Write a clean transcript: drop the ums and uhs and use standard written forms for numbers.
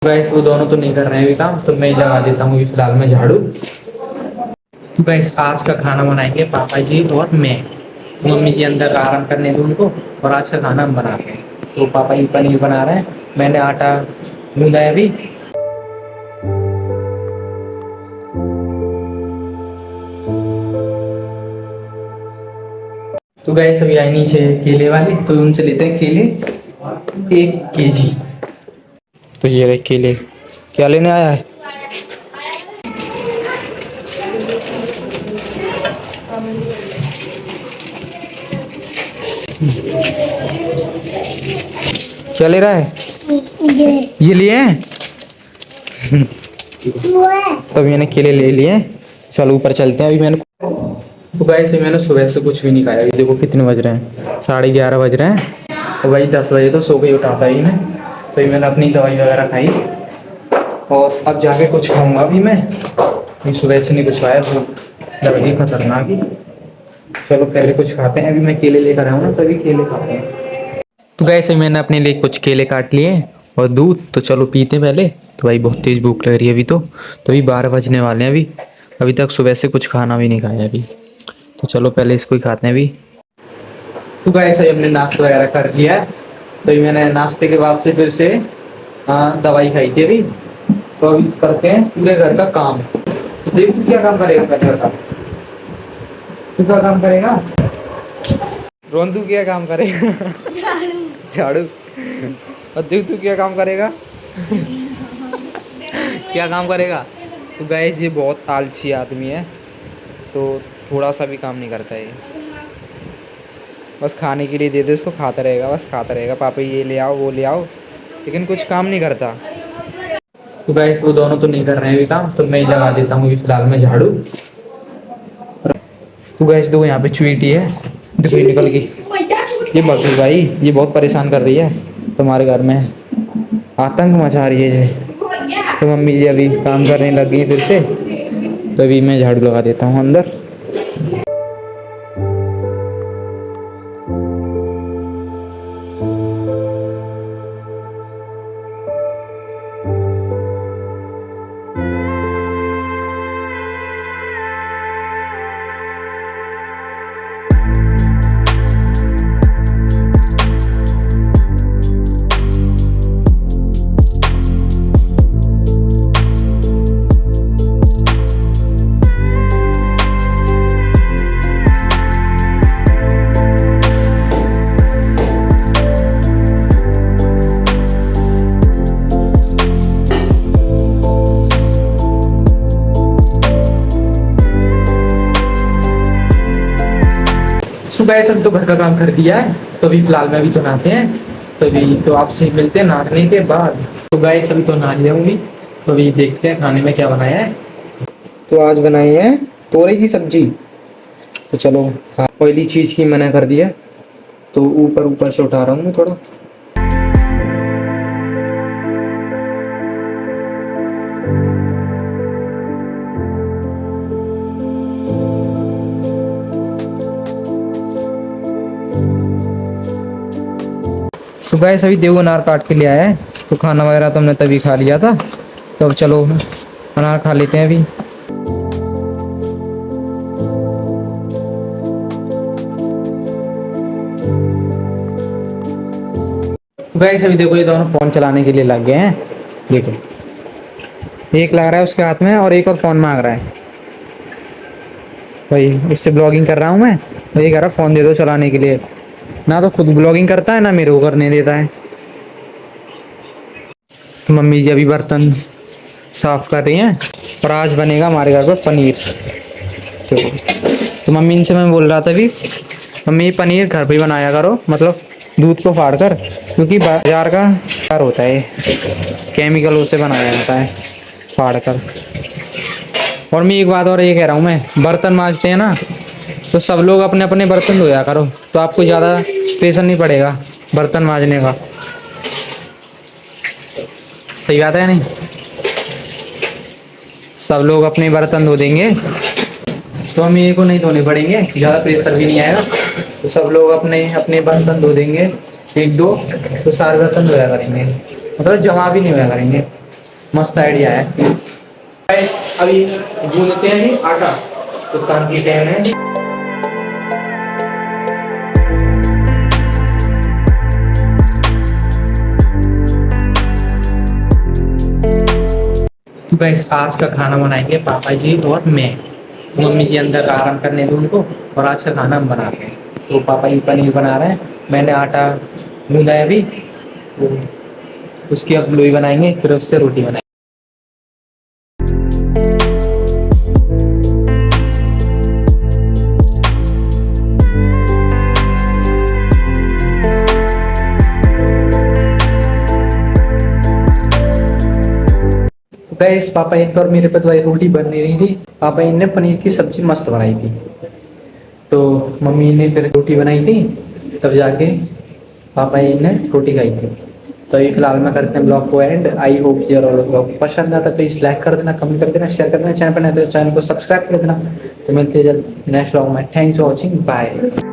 Gas वो दोनों तो नहीं कर रहे हैं अभी काम, तो मैं ही लगा देता हूँ फिलहाल में झाड़ू। तो गैस आज का खाना बनाएंगे पापा जी और मैं। मम्मी जी अंदर आराम करने दो उनको, और आज का खाना हम बनाते हैं। तो पापा जी पनीर बना रहे हैं, मैंने आटा गूंदा है अभी। तो गैस अभी आए नीचे केले वाले, तो उनसे लेते हैं केले 1 केजी। तो ये रहे केले। क्या लेने आया है? क्या ले रहा है? ये लिए हैं। तो मैंने केले ले लिए। चलो ऊपर चलते हैं। अभी मैंने तो गाइस मैंने सुबह से कुछ भी नहीं खाया। अभी देखो कितने बज रहे हैं, 11:30 बज रहे हैं। और भाई 10 बजे तो सो के उठा था ही मैं। तो मैंने अपनी दवाई वगैरह खाई, और अब जाके कुछ खाऊंगा अभी मैं। सुबह से नहीं कुछ खाया, भूख लग रही खतरनाक ही। चलो पहले कुछ खाते हैं। अभी मैं केले लेकर आया हूँ ना, तो अभी केले खाते हैं। तो गैस मैंने अपने लिए कुछ केले काट लिए और दूध। तो चलो पीते हैं पहले। तो भाई बहुत तेज़ भूख लग रही है अभी तो अभी 12 बजने वाले हैं। अभी तक सुबह से कुछ खाना भी नहीं खाया अभी। तो चलो पहले इसको ही खाते हैं अभी। तो गैस अभी हमने नाश्ता वगैरह कर लिया है। तो अभी मैंने नाश्ते के बाद से फिर से दवाई खाई थी अभी। तो अभी करते हैं पूरे घर का काम। तो देखो क्या काम करेगा पहले बता। तू क्या काम करेगा? रोंदू क्या काम करेगा? झाड़ू। और देव तू क्या काम करेगा? क्या काम करेगा? तो गैस ये बहुत आलसी आदमी है, तो थोड़ा सा भी काम नहीं करता है। बस खाने के लिए दे दे उसको, खाता रहेगा, बस खाता रहेगा। पापा ये ले आओ वो ले आओ, लेकिन कुछ काम नहीं करता। तो गैस वो दोनों तो नहीं कर रहे हैं अभी काम, तो मैं ही लगा देता हूँ फिलहाल में झाड़ू। तो गैस देखो यहाँ पे चुईटी है, देखो ये निकल गई। ये बकरी भाई ये बहुत परेशान कर रही है, तुम्हारे घर में आतंक मचा रही है ये। तो मम्मी जी अभी काम करने लग गई फिर से। तो अभी मैं झाड़ू लगा देता हूँ अंदर। सुबह सब तो घर का काम कर दिया है, तो अभी फिलहाल में अभी तो नहाते हैं। तो अभी तो आपसे मिलते हैं नहाने के बाद। तो गाइस अभी तो नहा जाऊंगी। तो अभी देखते हैं खाने में क्या बनाया है। तो आज बनाई है तोरई की सब्जी। तो चलो ऑयली चीज़ की मना कर दिया, तो ऊपर ऊपर से उठा रहा हूँ मैं थोड़ा। तो गाइस अभी देव अनार काट के ले आया है। तो खाना वगैरह तो हमने तभी खा लिया था। तो अब चलो अनार खा लेते हैं अभी। गाइस अभी देखो ये दोनों फ़ोन चलाने के लिए लग गए हैं। देखो एक लग रहा है उसके हाथ में और एक और फ़ोन मांग रहा है। भाई इससे ब्लॉगिंग कर रहा हूँ मैं, तो ये कह रहा फ़ोन दे दो चलाने के लिए। ना तो खुद ब्लॉगिंग करता है ना मेरे को करने देता है। तो मम्मी जी अभी बर्तन साफ कर रही हैं, और आज बनेगा हमारे घर पर पनीर। तो मम्मी इनसे मैं बोल रहा था अभी, मम्मी पनीर घर पे ही बनाया करो, मतलब दूध को फाड़ कर, क्योंकि बाजार का तैयार होता है, केमिकलों से बनाया जाता है फाड़ कर। और मैं एक बात और ये कह रहा हूँ, मैं बर्तन मांजते हैं ना, तो सब लोग अपने अपने बर्तन धोया करो, तो आपको ज़्यादा प्रेशर नहीं पड़ेगा बर्तन मांजने का। सही बात है नहीं? सब लोग अपने बर्तन धो देंगे तो हम ये को नहीं धोने पड़ेंगे, ज़्यादा प्रेशर भी नहीं आएगा। तो सब लोग अपने अपने बर्तन धो देंगे एक दो, तो सारे बर्तन धोया करेंगे, मतलब जमा भी नहीं होया करेंगे। मस्त आइडिया है। अभी गूंदते हैं भी आटा, तो शाम की टाइम है। तो गाइस आज का खाना बनाएंगे पापा जी और मैं। मम्मी जी अंदर आराम करने दो उनको, और आज का खाना हम बना रहे हैं। तो पापा जी पनीर बना रहे हैं, मैंने आटा गूंदा है अभी, तो उसकी अब लोई बनाएंगे, फिर उससे रोटी बनाएंगे। गाइस पापा एक बार मेरे पे तो रोटी बन नहीं रही थी, पापा जी ने पनीर की सब्जी मस्त बनाई थी, तो मम्मी ने फिर रोटी बनाई थी, तब जाके पापा जी ने रोटी खाई थी। तो अभी फिलहाल में करते हैं ब्लॉग को एंड। आई होप ये ब्लॉग पसंद आता, प्लीज लाइक कर देना, कमेंट कर देना, शेयर कर देना, चैनल पर नहीं तो चैनल को सब्सक्राइब कर देना। तो मिलते हैं जल्द नेक्स्ट ब्लॉग में। Thanks for watching, bye.